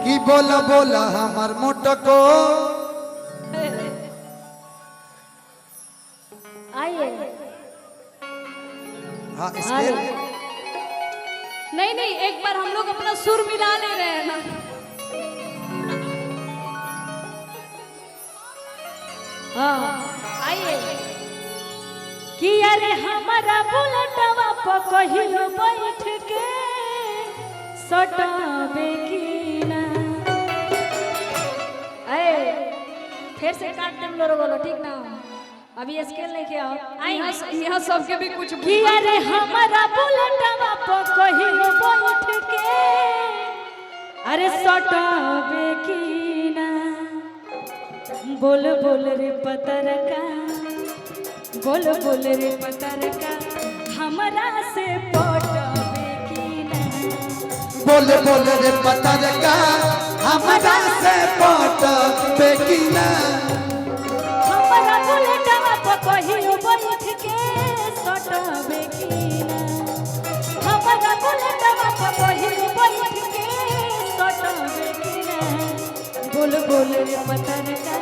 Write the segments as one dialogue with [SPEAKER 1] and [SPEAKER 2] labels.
[SPEAKER 1] की बोला बोला हमार मोटको
[SPEAKER 2] आइए।
[SPEAKER 1] हाँ इसके
[SPEAKER 2] नहीं नहीं, एक बार हम लोग अपना सुर मिला ले रहे हैं ना। हाँ आइए। कि अरे हमारा बुलेटवा पर कहियो बैठ के सटावे की ना। फिर से काट देम लोरो बोलो, ठीक ना? अभी स्केल लेके आओ।
[SPEAKER 3] यहाँ सबके भी कुछ
[SPEAKER 2] कि अरे हमारा बुलेटवा पर कहियो बैठ के अरे सटावे की ना। बोल बोल रे पतरका, बोल बोल रे पतरका, हमरा से पटावे की ना।
[SPEAKER 1] बोल बोल रे पतरका, हमरा से पटावे की ना।
[SPEAKER 2] हमारा बुलेटवा पर कहियो बैठ के सटावे की ना। हमारा बुलेटवा पर कहियो बैठ के सटावे की ना। बोल बोल रे पतरका,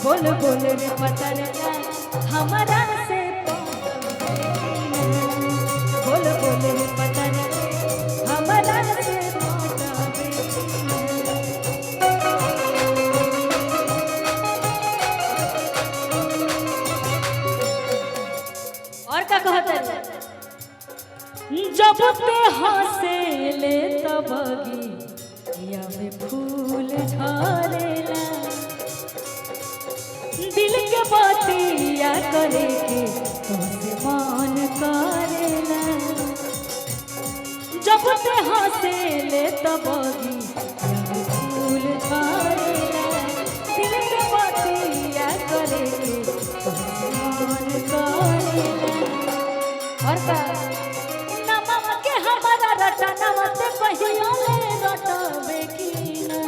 [SPEAKER 2] बोल बोल रे पतरका, हमरा से पटावे की ना। बोल बोल रे पतरका, हमरा से पटावे की ना। और का कहता है? जब ते हंसे ले तबगी या में फूल झरेला। दिल के बातिया करे के तुमसे मान करेला। जब ते हंसे ले तबगी या में फूल झरेला। दिल के बातिया करे के तुमसे मान करेला। और का नमक के हमारा रटनवा ते पहिया ले रटवे की ना।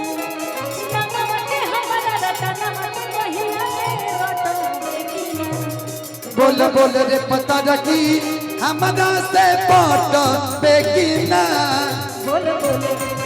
[SPEAKER 2] नमक के हमारा रटनवा ते पहिया ले रटवे की ना।
[SPEAKER 1] बोल बोल रे पतरकी, हमरा से पटावे की ना।
[SPEAKER 2] बोल बोल रे